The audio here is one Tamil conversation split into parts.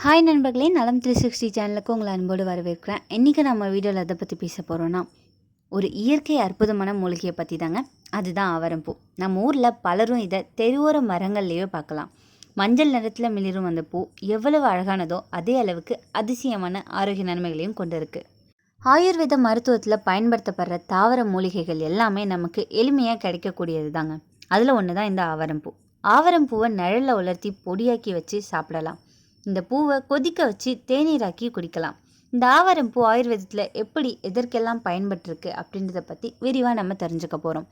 ஹாய் நண்பர்களே, நலம் 360 சேனலுக்கு உங்களை அன்போடு வரவேற்கிறேன். இன்றைக்கி நம்ம வீடியோவில் எதை பற்றி பேச போகிறோன்னா, ஒரு இயற்கை அற்புதமான மூலிகையை பற்றி தாங்க. அதுதான் ஆவரம்பூ. நம்ம ஊரில் பலரும் இதை தெருவோர மரங்கள்லேயே பார்க்கலாம். மஞ்சள் நிறத்தில் மிளிரும் அந்த பூ எவ்வளவு அழகானதோ அதே அளவுக்கு அதிசயமான ஆரோக்கிய நன்மைகளையும் கொண்டு இருக்குது. ஆயுர்வேத மருத்துவத்தில் பயன்படுத்தப்படுற தாவர மூலிகைகள் எல்லாமே நமக்கு எளிமையாக கிடைக்கக்கூடியது தாங்க. அதில் ஒன்று தான் இந்த ஆவரம்பூ. ஆவரம்பூவை நிழலில் உலர்த்தி பொடியாக்கி வச்சு சாப்பிடலாம். இந்த பூவை கொதிக்க வச்சு தேநீராக்கி குடிக்கலாம். இந்த ஆவாரம் பூ ஆயுர்வேதத்தில் எப்படி எதற்கெல்லாம் பயன்பட்டுருக்கு அப்படின்றத பற்றி விரிவாக நம்ம தெரிஞ்சுக்க போகிறோம்.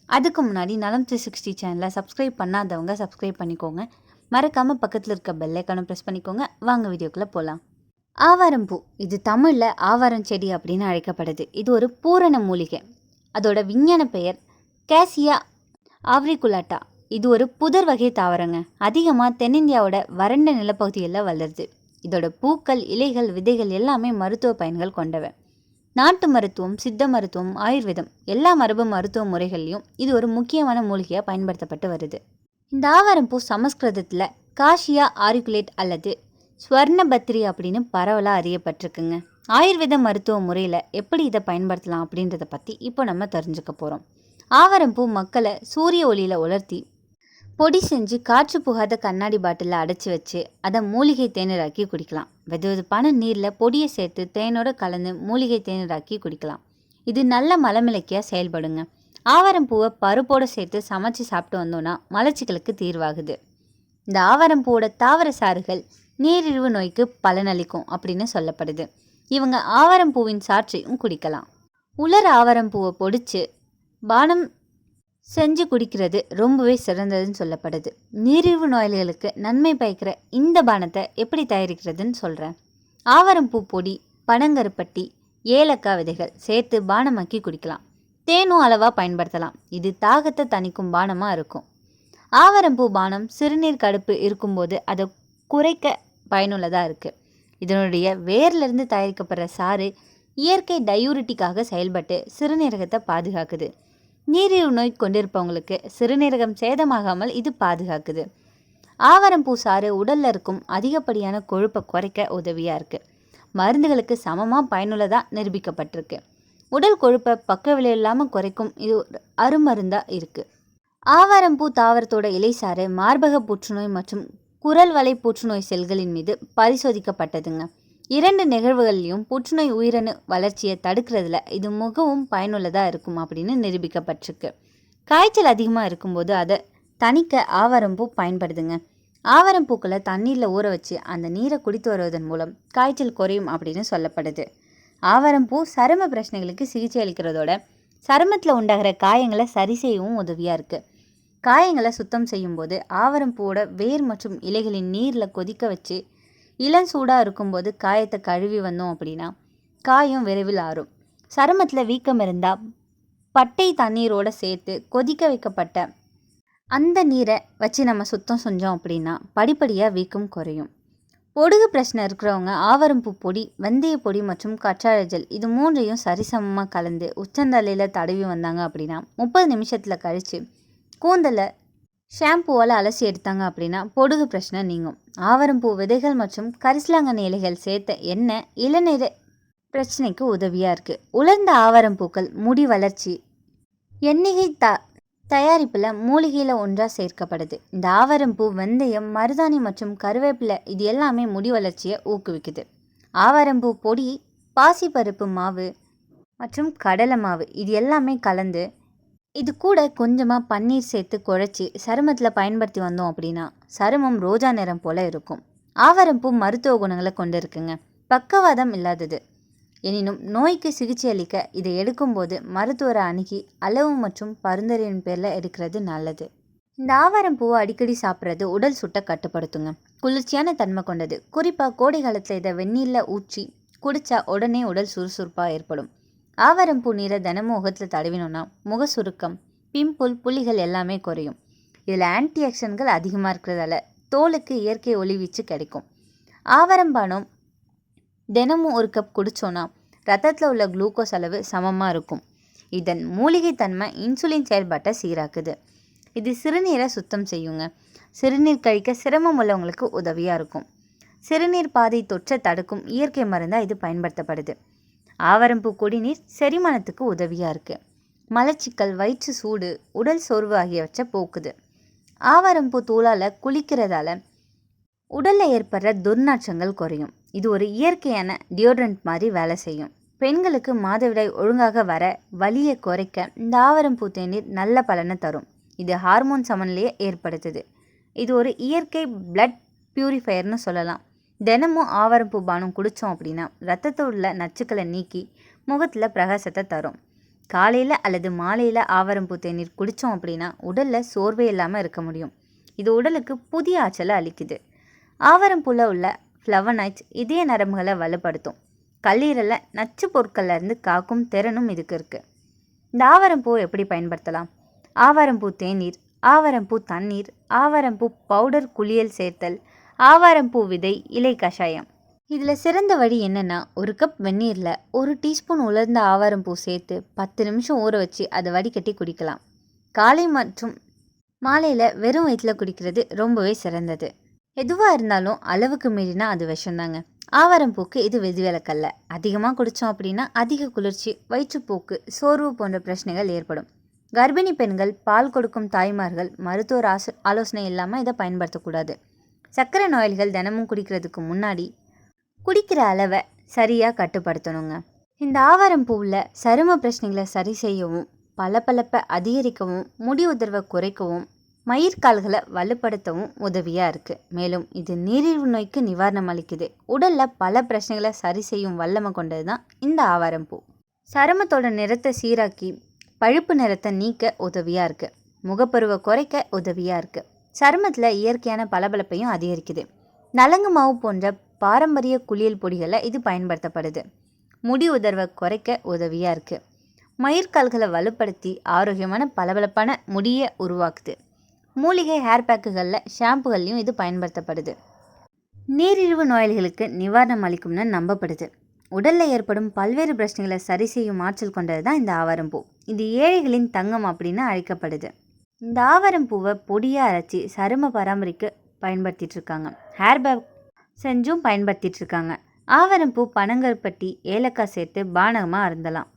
அதுக்கு முன்னாடி நலம் 360 சேனலை சப்ஸ்கிரைப் பண்ணாதவங்க சப்ஸ்கிரைப் பண்ணிக்கோங்க. மறக்காமல் பக்கத்தில் இருக்க பெல்லைக்கானும் ப்ரெஸ் பண்ணிக்கோங்க. வாங்க வீடியோக்குள்ளே போகலாம். ஆவாரம்பூ இது தமிழில் ஆவாரம் செடி அப்படின்னு அழைக்கப்படுது. இது ஒரு பூரண மூலிகை. அதோட விஞ்ஞான பெயர் கேசியா ஆவ்ரிகுலாட்டா. இது ஒரு புதர் வகை தாவரங்க. அதிகமாக தென்னிந்தியாவோட வறண்ட நிலப்பகுதியில் வளருது. இதோட பூக்கள், இலைகள், விதைகள் எல்லாமே மருத்துவ பயன்கள் கொண்டவை. நாட்டு மருத்துவம், சித்த மருத்துவம், ஆயுர்வேதம் எல்லா மரபு மருத்துவ முறைகள்லையும் இது ஒரு முக்கியமான மூலிகையாக பயன்படுத்தப்பட்டு வருது. இந்த ஆவாரம்பூ சமஸ்கிருதத்தில் காஷியா ஆரிகுலேட் அல்லது ஸ்வர்ணபத்ரி அப்படின்னு பரவலாக அறியப்பட்டிருக்குங்க. ஆயுர்வேத மருத்துவ முறையில் எப்படி இதை பயன்படுத்தலாம் அப்படின்றத பற்றி இப்போ நம்ம தெரிஞ்சுக்க போகிறோம். ஆவாரம்பூ மக்களை சூரிய ஒளியில் உலர்த்தி பொடி செஞ்சு காற்று புகாத கண்ணாடி பாட்டிலில் அடைச்சி வச்சு அதை மூலிகை தேநீராக்கி குடிக்கலாம். வெதுவெதுப்பான நீரில் பொடியை சேர்த்து தேனோட கலந்து மூலிகை தேநீராக்கி குடிக்கலாம். இது நல்ல மலமிளக்கியாக செயல்படுங்க. ஆவாரம்பூவை பருப்போடு சேர்த்து சமைச்சு சாப்பிட்டு வந்தோன்னா மலச்சிக்கலுக்கு தீர்வாகுது. இந்த ஆவாரம்பூவோட தாவர சாறுகள் நீரிழிவு நோய்க்கு பலனளிக்கும் அப்படின்னு சொல்லப்படுது. இவங்க ஆவாரம்பூவின் சாற்றையும் குடிக்கலாம். உலர் ஆவாரம்பூவை பொடிச்சு பானம் செஞ்சு குடிக்கிறது ரொம்பவே சிறந்ததுன்னு சொல்லப்படுது. நீரிழிவு நோயாளிகளுக்கு நன்மை பயக்கிற இந்த பானத்தை எப்படி தயாரிக்கிறதுன்னு சொல்கிறேன். ஆவாரம்பூ பொடி, பனங்கருப்பட்டி, ஏலக்காய் விதைகள் சேர்த்து பானமாக்கி குடிக்கலாம். தேனும் அளவாக பயன்படுத்தலாம். இது தாகத்தை தணிக்கும் பானமாக இருக்கும். ஆவாரம்பூ பானம் சிறுநீர் கடுப்பு இருக்கும்போது அதை குறைக்க பயனுள்ளதாக இருக்குது. இதனுடைய வேர்லேருந்து தயாரிக்கப்படுற சாறு இயற்கை டயூரிட்டிக்காக செயல்பட்டு சிறுநீரகத்தை பாதுகாக்குது. நீரிழிவு நோய் கொண்டிருப்பவங்களுக்கு சிறுநீரகம் சேதமாகாமல் இது பாதுகாக்குது. ஆவாரம்பூ சாறு உடலில் இருக்கும் அதிகப்படியான கொழுப்பை குறைக்க உதவியாக இருக்குது. மருந்துகளுக்கு சமமாக பயனுள்ளதாக நிரூபிக்கப்பட்டிருக்கு. உடல் கொழுப்பை பக்க விளைவு இல்லாமல் குறைக்கும் இது ஒரு அருமருந்தாக இருக்குது. ஆவாரம்பூ தாவரத்தோட இலை சாறு மார்பக புற்றுநோய் மற்றும் குரல் வலை புற்றுநோய் செல்களின் மீது பரிசோதிக்கப்பட்டதுங்க. 2 நிகழ்வுகள்லையும் புற்றுநோய் உயிரணு வளர்ச்சியை தடுக்கிறதுல இது மிகவும் பயனுள்ளதாக இருக்கும் அப்படின்னு நிரூபிக்கப்பட்டிருக்கு. காய்ச்சல் அதிகமாக இருக்கும்போது அதை தணிக்க ஆவாரம்பூ பயன்படுதுங்க. ஆவாரம்பூக்களை தண்ணீரில் ஊற வச்சு அந்த நீரை குடித்து வருவதன் மூலம் காய்ச்சல் குறையும் அப்படின்னு சொல்லப்படுது. ஆவாரம்பூ சரும பிரச்சனைகளுக்கு சிகிச்சை அளிக்கிறதோட சருமத்தில் உண்டாகிற காயங்களை சரி செய்யவும் உதவியாக இருக்குது. காயங்களை சுத்தம் செய்யும்போது ஆவாரம்பூவோட வேர் மற்றும் இலைகளின் நீரில் கொதிக்க வச்சு இளஞ்சூடாக இருக்கும்போது காயத்தை கழுவி வந்தோம் அப்படின்னா காயம் விரைவில் ஆறும். சருமத்தில் வீக்கம் இருந்தால் பட்டை தண்ணீரோடு சேர்த்து கொதிக்க வைக்கப்பட்ட அந்த நீரை வச்சு நம்ம சுத்தம் செஞ்சோம் அப்படின்னா படிப்படியாக வீக்கம் குறையும். பொடுகு பிரச்சனை இருக்கிறவங்க ஆவாரம்பூ பொடி, வெந்தய பொடி மற்றும் கற்றாழை ஜெல் இது 3ஐயும் சரிசமமாக கலந்து உச்சந்தலையில் தடவி வந்தாங்க அப்படின்னா 30 நிமிஷத்தில் கழித்து கூந்தலை ஷாம்புவால் அலசி எடுத்தாங்க அப்படின்னா பொடுகு பிரச்சனை நீங்கும். ஆவாரம்பூ விதைகள் மற்றும் கரிசலாங்கண்ணி இலைகள் சேர்த்த எண்ணெய் இளநீர் பிரச்சனைக்கு உதவியாக இருக்குது. உலர்ந்த ஆவாரம்பூக்கள் முடி வளர்ச்சி எண்ணெய் தயாரிப்பில் மூலிகையில் ஒன்றாக சேர்க்கப்படுது. இந்த ஆவாரம்பூ, வெந்தயம், மருதாணி மற்றும் கருவேப்பிலை இது எல்லாமே முடி வளர்ச்சியை ஊக்குவிக்குது. ஆவாரம்பூ பொடி, பாசிப்பருப்பு மாவு மற்றும் கடலை மாவு இது எல்லாமே கலந்து இது கூட கொஞ்சமாக பன்னீர் சேர்த்து குழைச்சி சருமத்தில் பயன்படுத்தி வந்தோம் அப்படின்னா சருமம் ரோஜா நிறம் போல் இருக்கும். ஆவாரம்பூ மருத்துவ குணங்களை கொண்டு இருக்குங்க. பக்கவாதம் இல்லாதது. எனினும் நோய்க்கு சிகிச்சை அளிக்க இதை எடுக்கும்போது மருத்துவரை அணுகி அளவு மற்றும் பரிந்துரையின் பேரில் எடுக்கிறது நல்லது. இந்த ஆவாரம்பூவை அடிக்கடி சாப்பிட்றது உடல் சுட்டை கட்டுப்படுத்துங்க. குளிர்ச்சியான தன்மை கொண்டது. குறிப்பாக கோடை காலத்தில் இதை வெந்நீரில் ஊற்றி குடித்தா உடனே உடல் சுறுசுறுப்பாக ஏற்படும். ஆவாரம்பூ நீரை தினமும் முகத்தில் தடவினோன்னா முக சுருக்கம், பிம்பிள், புள்ளிகள் எல்லாமே குறையும். இதில் ஆன்டி ஆக்சிடென்ட்கள் அதிகமாக இருக்கிறதால தோலுக்கு இயற்கை ஒளிவீச்சு கிடைக்கும். ஆவாரம்பானம் தினமும் 1 கப் குடித்தோன்னா ரத்தத்தில் உள்ள குளுக்கோஸ் அளவு சமமாக இருக்கும். இதன் மூலிகை தன்மை இன்சுலின் செயல்பாட்டை சீராக்குது. இது சிறுநீரை சுத்தம் செய்யுங்க. சிறுநீர் கழிக்க சிரமம் உள்ளவங்களுக்கு உதவியாக இருக்கும். சிறுநீர் பாதை தொற்றை தடுக்கும் இயற்கை மருந்தாக இது பயன்படுத்தப்படுது. ஆவாரம்பூ குடிநீர் செரிமானத்துக்கு உதவியாக இருக்குது. மலச்சிக்கல், வயிற்று சூடு, உடல் சோர்வு ஆகியவற்றை போக்குது. ஆவாரம்பூ தூளால் குளிக்கிறதால உடலில் ஏற்படுற துர்நாற்றங்கள் குறையும். இது ஒரு இயற்கையான டியோட்ரண்ட் மாதிரி வேலை செய்யும். பெண்களுக்கு மாதவிடாய் ஒழுங்காக வர வலியை குறைக்க இந்த ஆவாரம்பூ தேநீர் நல்ல பலனை தரும். இது ஹார்மோன் சமநிலையை ஏற்படுத்துது. இது ஒரு இயற்கை பிளட் பியூரிஃபையர்னு சொல்லலாம். தினமும் ஆவாரம்பூ பானம் குடித்தோம் அப்படின்னா ரத்தத்தில் உள்ள நச்சுக்களை நீக்கி முகத்தில் பிரகாசத்தை தரும். காலையில் அல்லது மாலையில் ஆவாரம்பூ தேநீர் குடித்தோம் அப்படின்னா உடலில் சோர்வே இல்லாமல் இருக்க முடியும். இது உடலுக்கு புதிய ஆற்றலை அளிக்குது. ஆவாரம்பூவில் உள்ள ஃப்ளவனாய்ட்ஸ் இதய நரம்புகளை வலுப்படுத்தும். கல்லீரலை நச்சு பொருட்கள்லேருந்து காக்கும் திறனும் இதுக்கு இருக்குது. இந்த ஆவாரம்பூ எப்படி பயன்படுத்தலாம்? ஆவாரம்பூ தேநீர், ஆவாரம்பூ தண்ணீர், ஆவாரம்பூ பவுடர் குளியல் சேர்த்தல், ஆவாரம்பூ விதை இலை கஷாயம். இதில் சிறந்த வழி என்னென்னா, ஒரு கப் வெந்நீரில் 1 டீஸ்பூன் உலர்ந்த ஆவாரம்பூ சேர்த்து 10 நிமிஷம் ஊற வச்சு அதை வடிகட்டி குடிக்கலாம். காலை மற்றும் மாலையில் வெறும் வயிற்றில் குடிக்கிறது ரொம்பவே சிறந்தது. எதுவாக இருந்தாலும் அளவுக்கு மீறினா அது விஷம்தாங்க. ஆவாரம்பூக்கு இது விதிவிலக்கல்ல. அதிகமாக குடித்தோம் அப்படின்னா அதிக குளிர்ச்சி, வயிற்றுப்போக்கு, சோர்வு போன்ற பிரச்சனைகள் ஏற்படும். கர்ப்பிணி பெண்கள், பால் கொடுக்கும் தாய்மார்கள் மருத்துவர் ஆலோசனை இல்லாமல் இதை பயன்படுத்தக்கூடாது. சர்க்கரை நோயாளிகள் தினமும் குடிக்கிறதுக்கு முன்னாடி குடிக்கிற அளவை சரியாக கட்டுப்படுத்தணுங்க. இந்த ஆவாரம்பூவில் சரும பிரச்சனைகளை சரி செய்யவும், பளபளப்பை அதிகரிக்கவும், முடி உதிர்வை குறைக்கவும், மயிர்கால்களை வலுப்படுத்தவும் உதவியாக இருக்குது. மேலும் இது நீரிழிவு நோய்க்கு நிவாரணம் அளிக்குது. உடலில் பல பிரச்சனைகளை சரி செய்யும் வல்லமை கொண்டது தான் இந்த ஆவாரம்பூ. சருமத்தோட நிறத்தை சீராக்கி பழுப்பு நிறத்தை நீக்க உதவியாக இருக்குது. முகப்பருவை குறைக்க உதவியாக இருக்குது. சருமத்தில் இயற்கையான பளபளப்பையும் அதிகரிக்குது. நலங்கு மாவு போன்ற பாரம்பரிய குளியல் பொடிகளை இது பயன்படுத்தப்படுது. முடி உதிர்வை குறைக்க உதவியாக இருக்குது. மயிர்கால்களை வலுப்படுத்தி ஆரோக்கியமான பளபளப்பான முடியை உருவாக்குது. மூலிகை ஹேர் பேக்குகளில், ஷாம்புகள்லையும் இது பயன்படுத்தப்படுது. நீரிழிவு நோயாளிகளுக்கு நிவாரணம் அளிக்கும்னு நம்பப்படுது. உடலில் ஏற்படும் பல்வேறு பிரச்சனைகளை சரி செய்யும் ஆற்றல் கொண்டது தான் இந்த ஆவாரம்பூ. இது ஏழைகளின் தங்கம் அப்படின்னு அழைக்கப்படுது. இந்த ஆவாரம்பூவை பொடியாக அரைச்சி சரும பராமரிக்க பயன்படுத்திட்டு இருக்காங்க. ஹேர் பேக் செஞ்சும் பயன்படுத்திட்டு இருக்காங்க. ஆவாரம்பூ, பனங்கருப்பட்டி, ஏலக்காய் சேர்த்து பானகமாக அருந்தலாம்.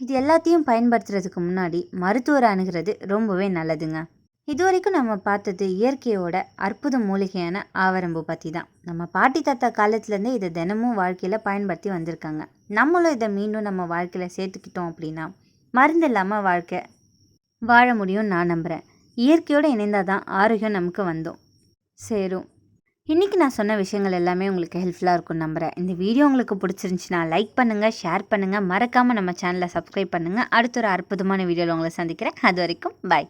இது எல்லாத்தையும் பயன்படுத்துறதுக்கு முன்னாடி மருத்துவரை அணுகிறது ரொம்பவே நல்லதுங்க. இது வரைக்கும் நம்ம பார்த்தது இயற்கையோட அற்புத மூலிகையான ஆவாரம்பூ பற்றி தான். நம்ம பாட்டி தாத்தா காலத்துலேருந்தே இதை தினமும் வாழ்க்கையில் பயன்படுத்தி வந்திருக்காங்க. நம்மளும் இதை மீண்டும் நம்ம வாழ்க்கையில் சேர்த்துக்கிட்டோம் அப்படின்னா மருந்து இல்லாமல் வாழ்க்கை வாழ முடியும்னு நான் நம்புகிறேன். இயற்கையோடு இணைந்தால் தான் ஆரோக்கியம் நமக்கு சேரும். இன்றைக்கி நான் சொன்ன விஷயங்கள் எல்லாமே உங்களுக்கு ஹெல்ப்ஃபுல்லாக இருக்கும்னு நம்புகிறேன். இந்த வீடியோ உங்களுக்கு பிடிச்சிருந்துச்சுன்னா லைக் பண்ணுங்கள், ஷேர் பண்ணுங்கள், மறக்காமல் நம்ம சேனலை சப்ஸ்கிரைப் பண்ணுங்கள். அடுத்த ஒரு அற்புதமான வீடியோவில் உங்களை சந்திக்கிறேன். அது வரைக்கும் பாய்.